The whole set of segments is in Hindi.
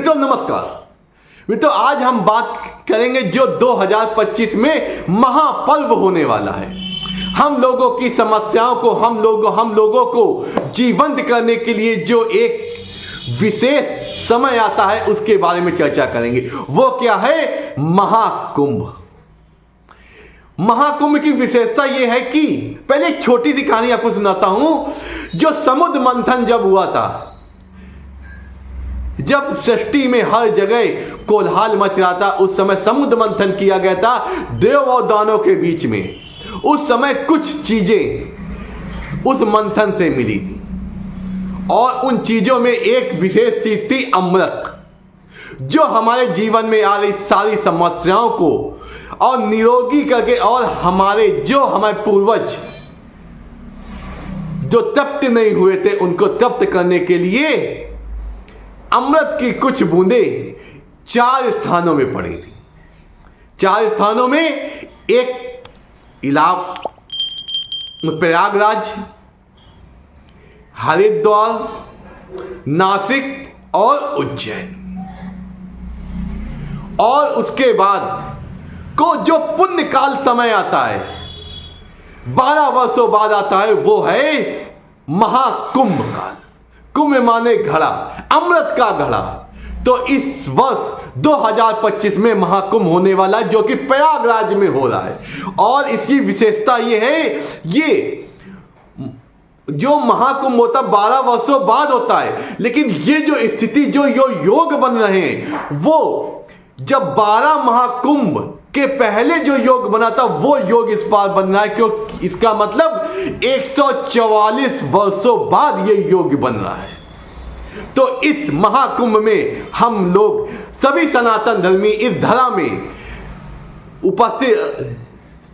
मित्रों नमस्कार। मित्रों आज हम बात करेंगे जो 2025 में महापर्व होने वाला है। हम लोगों की समस्याओं को हम लोगों को जीवंत करने के लिए जो एक विशेष समय आता है उसके बारे में चर्चा करेंगे। वो क्या है? महाकुंभ। महाकुंभ की विशेषता यह है कि पहले एक छोटी सी कहानी आपको सुनाता हूं। जो समुद्र मंथन जब हुआ था, जब सृष्टि में हर जगह कोलाहल मच रहा था, उस समय समुद्र मंथन किया गया था देव और दानव के बीच में। उस समय कुछ चीजें उस मंथन से मिली थी और उन चीजों में एक विशेष चीज थी अमृत, जो हमारे जीवन में आ रही सारी समस्याओं को और निरोगी करके, और हमारे पूर्वज जो तृप्त नहीं हुए थे उनको तृप्त करने के लिए अमृत की कुछ बूंदें 4 स्थानों में पड़ी थी। 4 स्थानों में एक प्रयागराज, हरिद्वार, नासिक और उज्जैन। और उसके बाद को जो पुण्य काल समय आता है, 12 वर्षों बाद आता है, वो है महाकुंभ काल। कुंभ माने घड़ा, अमृत का घड़ा। तो इस वर्ष 2025 में महाकुंभ होने वाला है, जो कि प्रयागराज में हो रहा है। और इसकी विशेषता ये है, ये जो महाकुंभ होता है 12 वर्षों बाद होता है, लेकिन ये जो स्थिति जो योग बन रहे हैं, वो जब 12 महाकुंभ के पहले जो योग बना था वो योग इस बार बन रहा है। क्योंकि इसका मतलब 144 वर्षों बाद ये योग बन रहा है। तो इस महाकुंभ में हम लोग सभी सनातन धर्मी इस धरा में उपस्थित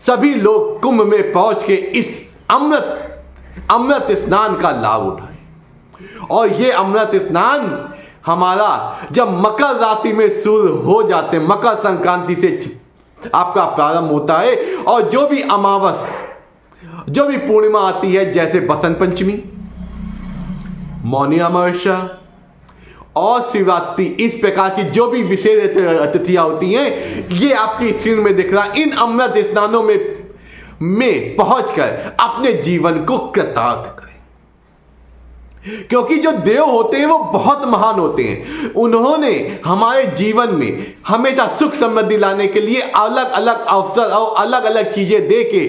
सभी लोग कुंभ में पहुंच के इस अमृत स्नान का लाभ उठाएं। और ये अमृत स्नान हमारा जब मकर राशि में सूर्य हो जाते, मकर संक्रांति से आपका प्रारंभ होता है, और जो भी अमावस, जो भी पूर्णिमा आती है, जैसे बसंत पंचमी, मौनी अमावस्या और शिवरात्रि, इस प्रकार की जो भी विशेष तिथियां होती हैं, ये आपकी स्क्रीन में दिख रहा। इन अमृत स्नानों में पहुंचकर अपने जीवन को कृतार्थ करें। क्योंकि जो देव होते हैं वो बहुत महान होते हैं। उन्होंने हमारे जीवन में हमेशा सुख समृद्धि लाने के लिए अलग अलग अवसर और अलग अलग चीजें दे के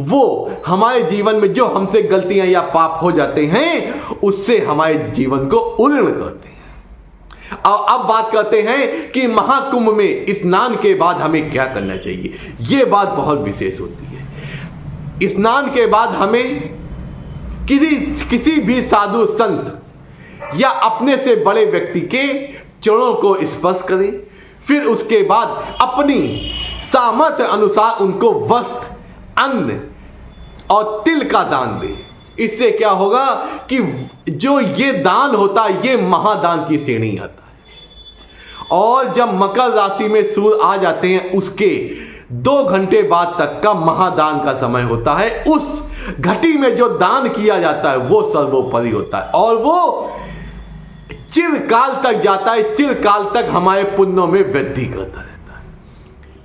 वो हमारे जीवन में जो हमसे गलतियां या पाप हो जाते हैं उससे हमारे जीवन को उत्तीर्ण करते हैं। और अब बात करते हैं कि महाकुंभ में स्नान के बाद हमें क्या करना चाहिए। यह बात बहुत विशेष होती है। स्नान के बाद हमें किसी भी साधु संत या अपने से बड़े व्यक्ति के चरणों को स्पर्श करें। फिर उसके बाद अपनी सामर्थ्य अनुसार उनको वस्त्र, अन्न और तिल का दान दें। इससे क्या होगा कि जो ये दान होता है ये महादान की श्रेणी आता है। और जब मकर राशि में सूर्य आ जाते हैं उसके 2 घंटे बाद तक का महादान का समय होता है। उस घटी में जो दान किया जाता है वो सर्वोपरि होता है और वो चिरकाल तक जाता है। चिरकाल तक हमारे पुण्यों में वृद्धि करता रहता है।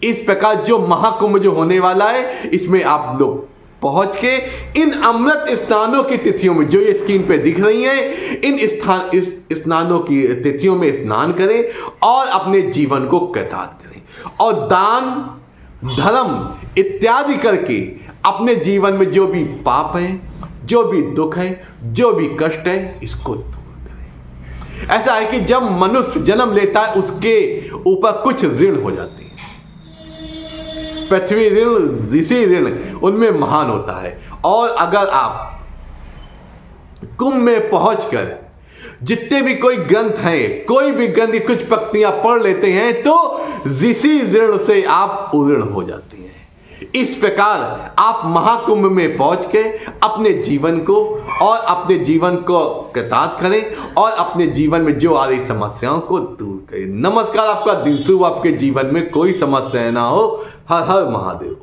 इस प्रकार जो महाकुंभ जो होने वाला है, इसमें आप लोग पहुंच के इन अमृत स्नानों की तिथियों में जो ये स्क्रीन पे दिख रही हैं, इन स्नानों की तिथियों में स्नान करें और अपने जीवन को कृतार्थ करें। और दान, धर्म इत्यादि करके अपने जीवन में जो भी पाप है, जो भी दुख है, जो भी कष्ट है, इसको दूर करें। ऐसा है कि जब मनुष्य जन्म लेता है उसके ऊपर कुछ ऋण हो जाते हैं। पृथ्वी ऋण, ऋषि ऋण, उनमें महान होता है। और अगर आप कुंभ में पहुंचकर जितने भी कोई ग्रंथ हैं, कोई भी ग्रंथ की कुछ पंक्तियां पढ़ लेते हैं तो ऋषि ऋण से आप उऋण हो जाते हैं। इस प्रकार आप महाकुंभ में पहुंच के अपने जीवन को कृतार्थ करें और अपने जीवन में जो आ रही समस्याओं को दूर करें। नमस्कार, आपका दिन शुभ, आपके जीवन में कोई समस्या ना हो। हर हर महादेव।